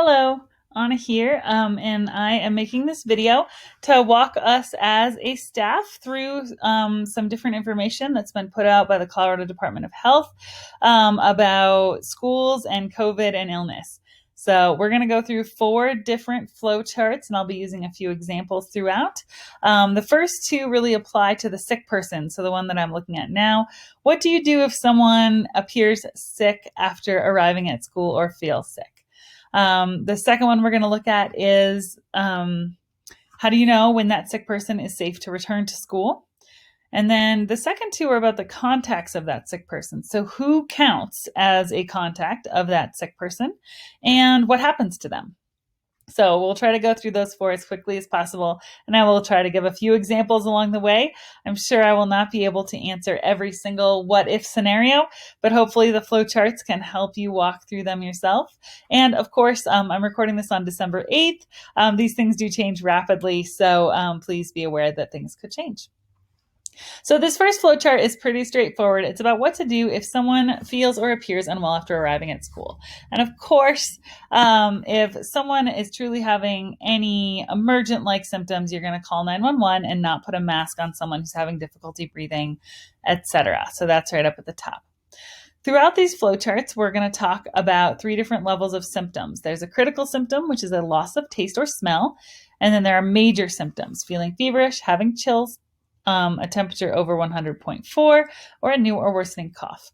Hello, Anna here, and I am making this video to walk us as a staff through some different information that's been put out by the Colorado Department of Health about schools and COVID and illness. So we're going to go through 4 different flow charts, and I'll be using a few examples throughout. The first 2 really apply to the sick person, so the one that I'm looking at now. What do you do if someone appears sick after arriving at school or feels sick? The second one we're going to look at is how do you know when that sick person is safe to return to school? And then the second 2 are about the contacts of that sick person. So who counts as a contact of that sick person and what happens to them? So we'll try to go through those 4 as quickly as possible, and I will try to give a few examples along the way. I'm sure I will not be able to answer every single what-if scenario, but hopefully the flow charts can help you walk through them yourself. And of course, I'm recording this on December 8th. These things do change rapidly, so please be aware that things could change. So this first flowchart is pretty straightforward. It's about what to do if someone feels or appears unwell after arriving at school. And of course, if someone is truly having any emergent-like symptoms, you're going to call 911 and not put a mask on someone who's having difficulty breathing, etc. So that's right up at the top. Throughout these flowcharts, we're going to talk about 3 different levels of symptoms. There's a critical symptom, which is a loss of taste or smell. And then there are major symptoms, feeling feverish, having chills, a temperature over 100.4, or a new or worsening cough.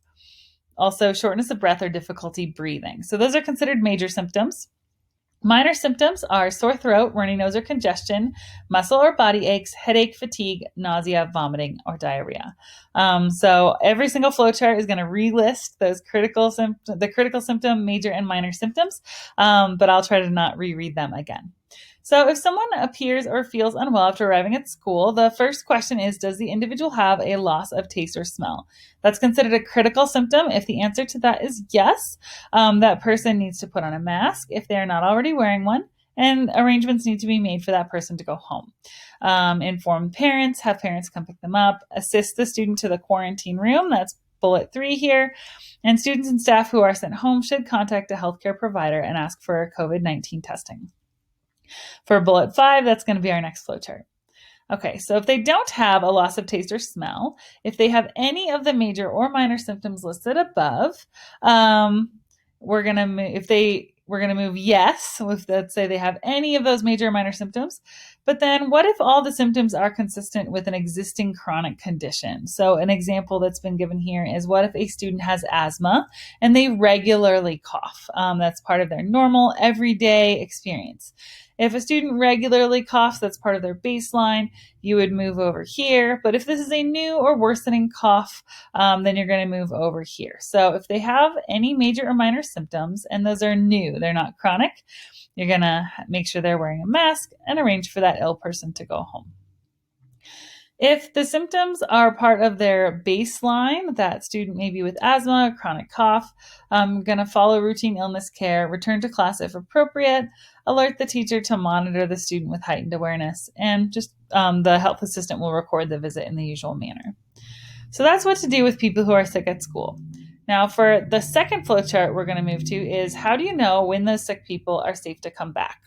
Also, shortness of breath or difficulty breathing. So those are considered major symptoms. Minor symptoms are sore throat, runny nose or congestion, muscle or body aches, headache, fatigue, nausea, vomiting, or diarrhea. So every single flowchart is going to relist those the critical symptom, major, and minor symptoms, but I'll try to not reread them again. So if someone appears or feels unwell after arriving at school, the first question is, does the individual have a loss of taste or smell? That's considered a critical symptom. If the answer to that is yes, that person needs to put on a mask if they're not already wearing one, and arrangements need to be made for that person to go home. Inform parents, have parents come pick them up, assist the student to the quarantine room. That's bullet 3 here. And students and staff who are sent home should contact a healthcare provider and ask for COVID-19 testing. For bullet 5, that's going to be our next flowchart. Okay, so if they don't have a loss of taste or smell, if they have any of the major or minor symptoms listed above, we're going to move yes, let's say they have any of those major or minor symptoms. But then what if all the symptoms are consistent with an existing chronic condition? So an example that's been given here is, what if a student has asthma and they regularly cough? That's part of their normal everyday experience. If a student regularly coughs, that's part of their baseline, you would move over here. But if this is a new or worsening cough, then you're going to move over here. So if they have any major or minor symptoms, and those are new, they're not chronic, you're going to make sure they're wearing a mask and arrange for that ill person to go home. If the symptoms are part of their baseline, that student may be with asthma, chronic cough, I'm going to follow routine illness care, return to class if appropriate, alert the teacher to monitor the student with heightened awareness, and just the health assistant will record the visit in the usual manner. So that's what to do with people who are sick at school. Now, for the second flowchart we're going to move to is, how do you know when those sick people are safe to come back?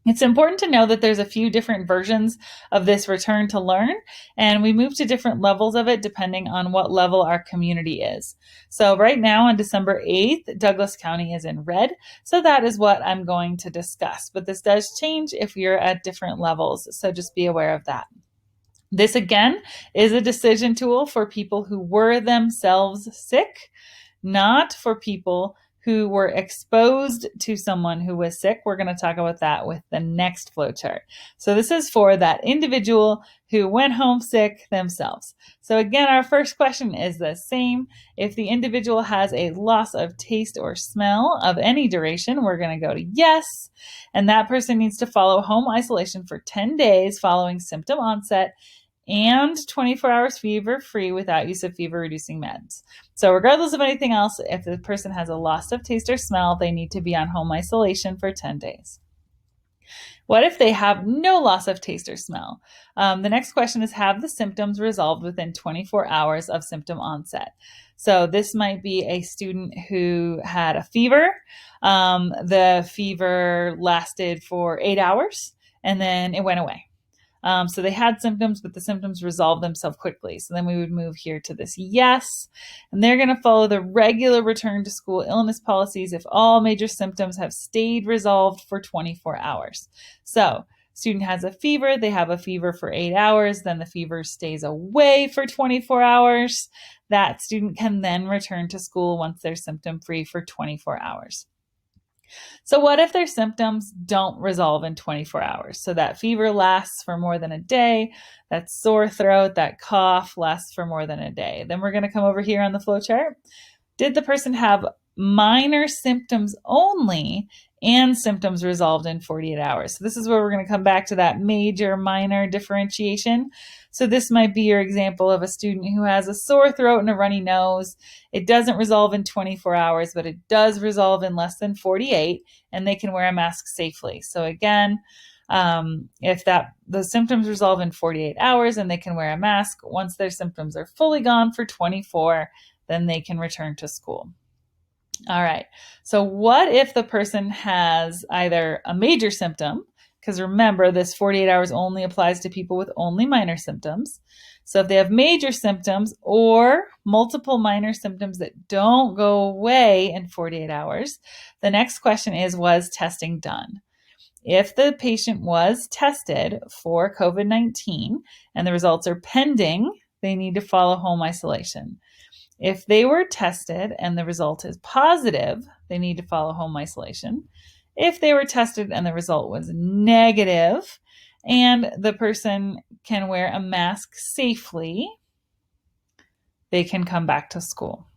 It's important to know that there's a few different versions of this return to learn, and we move to different levels of it depending on what level our community is. So right now on December 8th, Douglas County is in red, so that is what I'm going to discuss. But this does change if you're at different levels, so just be aware of that. This, again, is a decision tool for people who were themselves sick, not for people who were exposed to someone who was sick. We're going to talk about that with the next flowchart. So this is for that individual who went home sick themselves. So again, our first question is the same. If the individual has a loss of taste or smell of any duration, we're going to go to yes. And that person needs to follow home isolation for 10 days following symptom onset, and 24 hours fever-free without use of fever-reducing meds. So regardless of anything else, if the person has a loss of taste or smell, they need to be on home isolation for 10 days. What if they have no loss of taste or smell? The next question is, have the symptoms resolved within 24 hours of symptom onset? So this might be a student who had a fever. The fever lasted for 8 hours and then it went away. So they had symptoms, but the symptoms resolved themselves quickly. So then we would move here to this yes, and they're going to follow the regular return to school illness policies if all major symptoms have stayed resolved for 24 hours. So student has a fever, they have a fever for 8 hours, then the fever stays away for 24 hours. That student can then return to school once they're symptom free for 24 hours. So what if their symptoms don't resolve in 24 hours? So that fever lasts for more than a day, that sore throat, that cough lasts for more than a day. Then we're going to come over here on the flow chart. Did the person have minor symptoms only and symptoms resolved in 48 hours? So this is where we're going to come back to that major minor differentiation. So this might be your example of a student who has a sore throat and a runny nose. It doesn't resolve in 24 hours, but it does resolve in less than 48, and they can wear a mask safely. So again, if the symptoms resolve in 48 hours and they can wear a mask, once their symptoms are fully gone for 24, then they can return to school. All right. So what if the person has either a major symptom, because remember, this 48 hours only applies to people with only minor symptoms. So if they have major symptoms or multiple minor symptoms that don't go away in 48 hours, the next question is, was testing done? If the patient was tested for COVID-19 and the results are pending, they need to follow home isolation. If they were tested and the result is positive, they need to follow home isolation. If they were tested and the result was negative and the person can wear a mask safely, they can come back to school.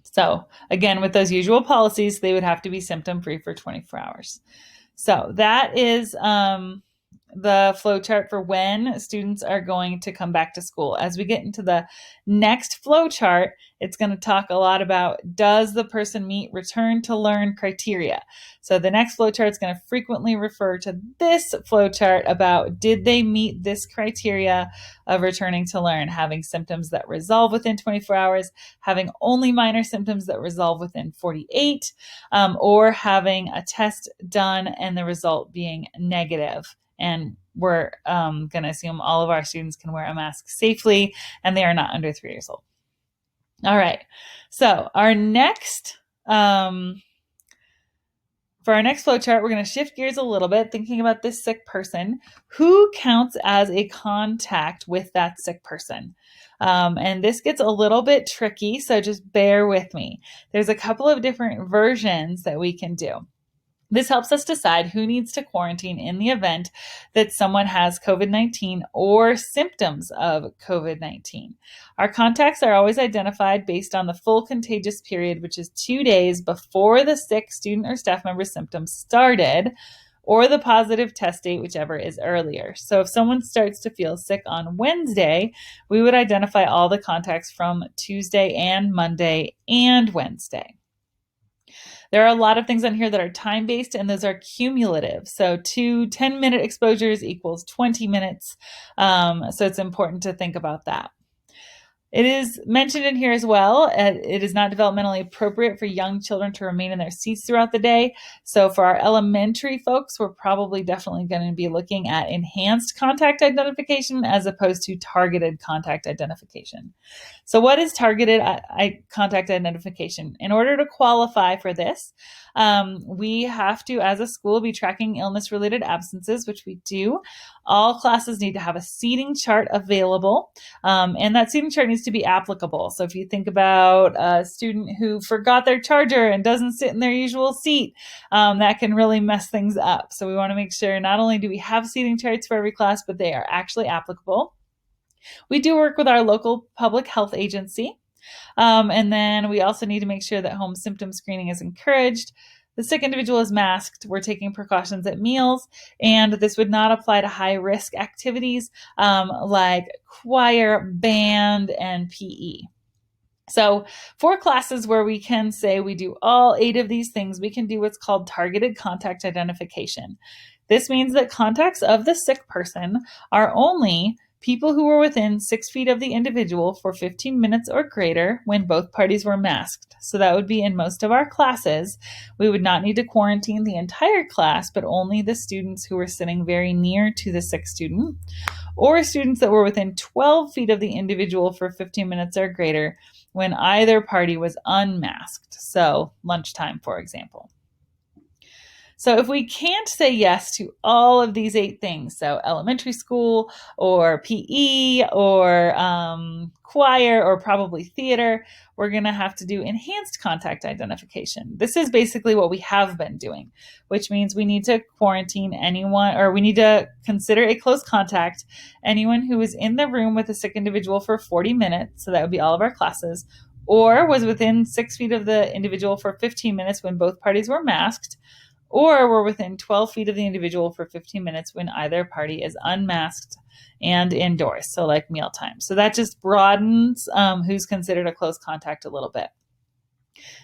So again, with those usual policies, they would have to be symptom-free for 24 hours. So that is the flow chart for when students are going to come back to school. As we get into the next flow chart, it's going to talk a lot about, does the person meet return to learn criteria? So the next flow chart is going to frequently refer to this flow chart about, did they meet this criteria of returning to learn, having symptoms that resolve within 24 hours, having only minor symptoms that resolve within 48, or having a test done and the result being negative. And we're going to assume all of our students can wear a mask safely and they are not under 3 years old. All right. So our next, for our next flow chart, we're going to shift gears a little bit, thinking about this sick person. Who counts as a contact with that sick person? And this gets a little bit tricky, so just bear with me. There's a couple of different versions that we can do. This helps us decide who needs to quarantine in the event that someone has COVID-19 or symptoms of COVID-19. Our contacts are always identified based on the full contagious period, which is 2 days before the sick student or staff member's symptoms started, or the positive test date, whichever is earlier. So if someone starts to feel sick on Wednesday, we would identify all the contacts from Tuesday and Monday and Wednesday. There are a lot of things on here that are time-based, and those are cumulative. So 2 10-minute exposures equals 20 minutes. So it's important to think about that. It is mentioned in here as well, it is not developmentally appropriate for young children to remain in their seats throughout the day. So for our elementary folks, we're probably definitely going to be looking at enhanced contact identification as opposed to targeted contact identification. So what is targeted contact identification? In order to qualify for this, we have to, as a school, be tracking illness-related absences, which we do. All classes need to have a seating chart available, and that seating chart needs to be applicable. So if you think about a student who forgot their charger and doesn't sit in their usual seat, that can really mess things up. So we want to make sure not only do we have seating charts for every class, but they are actually applicable. We do work with our local public health agency. And then we also need to make sure that home symptom screening is encouraged. The sick individual is masked. We're taking precautions at meals, and this would not apply to high-risk activities like choir, band, and PE. So for classes where we can say we do all 8 of these things, we can do what's called targeted contact identification. This means that contacts of the sick person are only people who were within 6 feet of the individual for 15 minutes or greater when both parties were masked. So that would be in most of our classes. We would not need to quarantine the entire class, but only the students who were sitting very near to the sick student, or students that were within 12 feet of the individual for 15 minutes or greater when either party was unmasked. So lunchtime, for example. So if we can't say yes to all of these 8 things, so elementary school or PE or choir or probably theater, we're going to have to do enhanced contact identification. This is basically what we have been doing, which means we need to quarantine anyone, or we need to consider a close contact anyone who was in the room with a sick individual for 40 minutes, so that would be all of our classes, or was within 6 feet of the individual for 15 minutes when both parties were masked, or were within 12 feet of the individual for 15 minutes when either party is unmasked and indoors, so like mealtime. So that just broadens who's considered a close contact a little bit.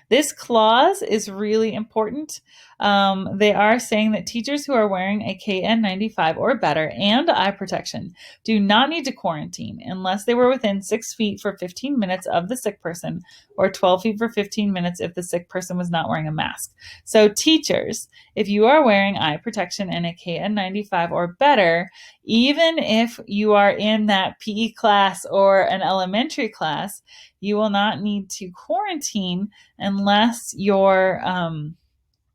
This clause is really important. They are saying that teachers who are wearing a KN95 or better and eye protection do not need to quarantine unless they were within 6 feet for 15 minutes of the sick person, or 12 feet for 15 minutes if the sick person was not wearing a mask. So teachers, if you are wearing eye protection and a KN95 or better, even if you are in that PE class or an elementary class, you will not need to quarantine unless you're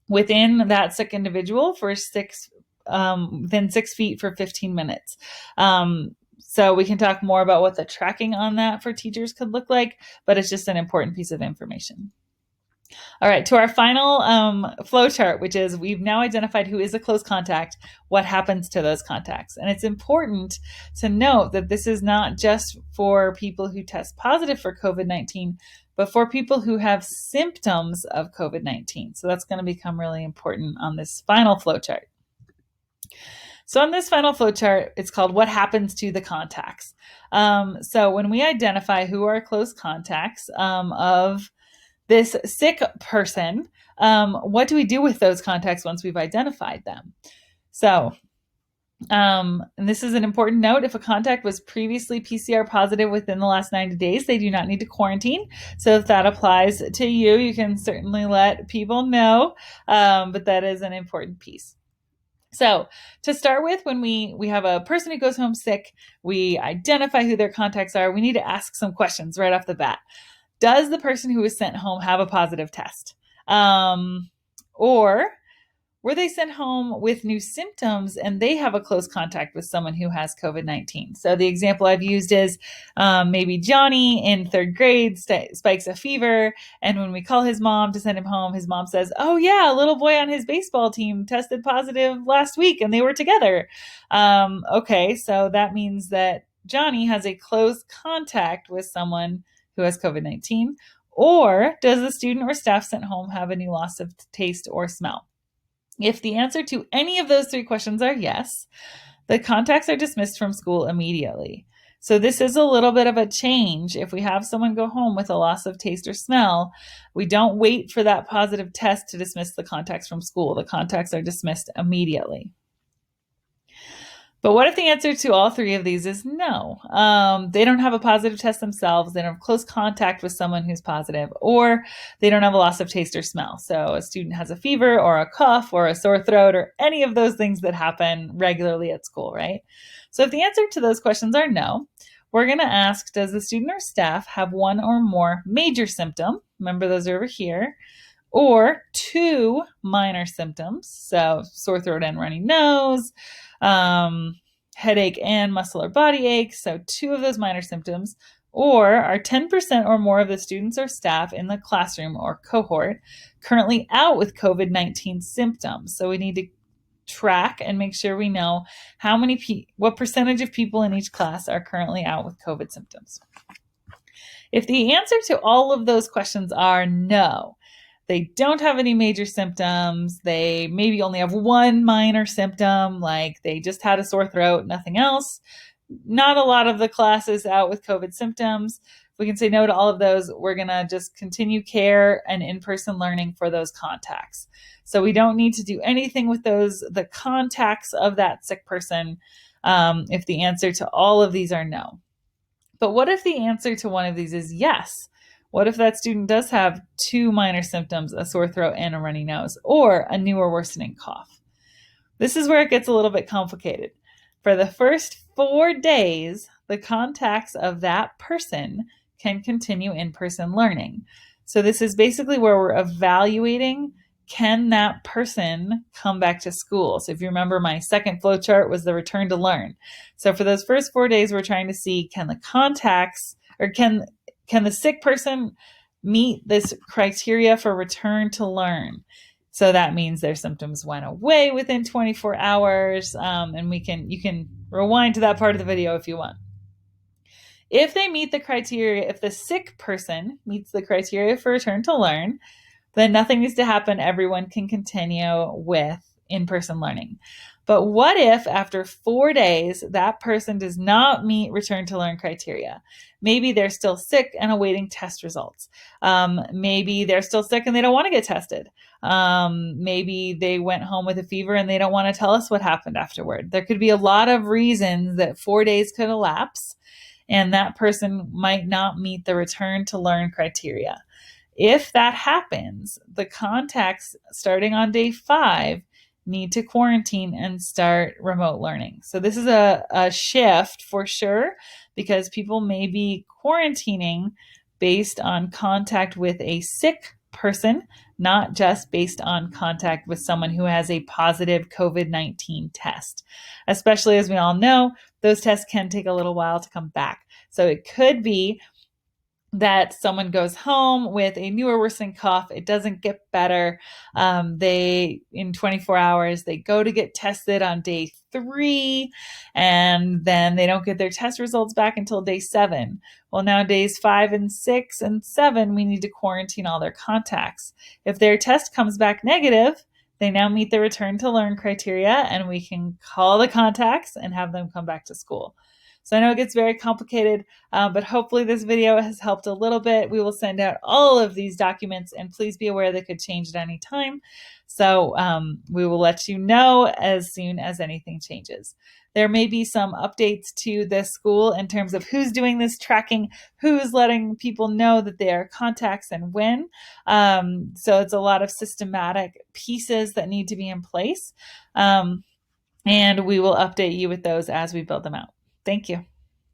within that sick individual for within 6 feet for 15 minutes. So we can talk more about what the tracking on that for teachers could look like, but it's just an important piece of information. All right, to our final flow chart, which is we've now identified who is a close contact, what happens to those contacts. And it's important to note that this is not just for people who test positive for COVID-19, but for people who have symptoms of COVID-19. So that's going to become really important on this final flow chart. So on this final flow chart, it's called what happens to the contacts. So when we identify who are close contacts of this sick person, what do we do with those contacts once we've identified them? So, and this is an important note. If a contact was previously PCR positive within the last 90 days, they do not need to quarantine. So if that applies to you, you can certainly let people know, but that is an important piece. So to start with, when we have a person who goes home sick, we identify who their contacts are. We need to ask some questions right off the bat. Does the person who was sent home have a positive test? Or were they sent home with new symptoms and they have a close contact with someone who has COVID-19? So the example I've used is maybe Johnny in 3rd grade spikes a fever, and when we call his mom to send him home, his mom says, oh yeah, a little boy on his baseball team tested positive last week and they were together. Okay, so that means that Johnny has a close contact with someone who has COVID-19, or does the student or staff sent home have any loss of taste or smell? If the answer to any of those 3 questions are yes, the contacts are dismissed from school immediately. So this is a little bit of a change. If we have someone go home with a loss of taste or smell, we don't wait for that positive test to dismiss the contacts from school. The contacts are dismissed immediately. But what if the answer to all 3 of these is no? They don't have a positive test themselves, they don't have close contact with someone who's positive, or they don't have a loss of taste or smell. So a student has a fever or a cough or a sore throat or any of those things that happen regularly at school, right? So if the answer to those questions are no, we're going to ask, does the student or staff have 1 or more major symptom? Remember, those are over here. Or 2 minor symptoms, so sore throat and runny nose, headache and muscle or body ache, so 2 of those minor symptoms, or are 10% or more of the students or staff in the classroom or cohort currently out with COVID-19 symptoms. So we need to track and make sure we know what percentage of people in each class are currently out with COVID symptoms. If the answer to all of those questions are no, they don't have any major symptoms, they maybe only have 1 minor symptom, like they just had a sore throat, nothing else, not a lot of the class is out with COVID symptoms. If we can say no to all of those. We're going to just continue care and in-person learning for those contacts. So we don't need to do anything with the contacts of that sick person, if the answer to all of these are no. But what if the answer to one of these is yes? What if that student does have 2 minor symptoms, a sore throat and a runny nose, or a new or worsening cough? This is where it gets a little bit complicated. For the first 4 days, the contacts of that person can continue in-person learning. So this is basically where we're evaluating, can that person come back to school? So if you remember, my second flow chart was the return to learn. So for those first 4 days, we're trying to see, can the contacts, or can the sick person meet this criteria for return to learn? So that means their symptoms went away within 24 hours. And you can rewind to that part of the video if you want. If they meet the criteria, if the sick person meets the criteria for return to learn, then nothing needs to happen. Everyone can continue with in-person learning. But what if after 4 days, that person does not meet return to learn criteria? Maybe they're still sick and awaiting test results. Maybe they're still sick and they don't want to get tested. Maybe they went home with a fever and they don't want to tell us what happened afterward. There could be a lot of reasons that 4 days could elapse and that person might not meet the return to learn criteria. If that happens, the contacts starting on day 5 need to quarantine and start remote learning. So this is a shift for sure, because people may be quarantining based on contact with a sick person, not just based on contact with someone who has a positive COVID-19 test. Especially as we all know, those tests can take a little while to come back. So it could be that someone goes home with a new or worsening cough. It doesn't get better. In 24 hours, they go to get tested on day 3, and then they don't get their test results back until day 7. Well, now days 5 and 6 and 7, we need to quarantine all their contacts. If their test comes back negative, they now meet the return to learn criteria, and we can call the contacts and have them come back to school. So I know it gets very complicated, but hopefully this video has helped a little bit. We will send out all of these documents, and please be aware they could change at any time. So we will let you know as soon as anything changes. There may be some updates to this school in terms of who's doing this tracking, who's letting people know that they are contacts and when. So it's a lot of systematic pieces that need to be in place. And we will update you with those as we build them out. Thank you.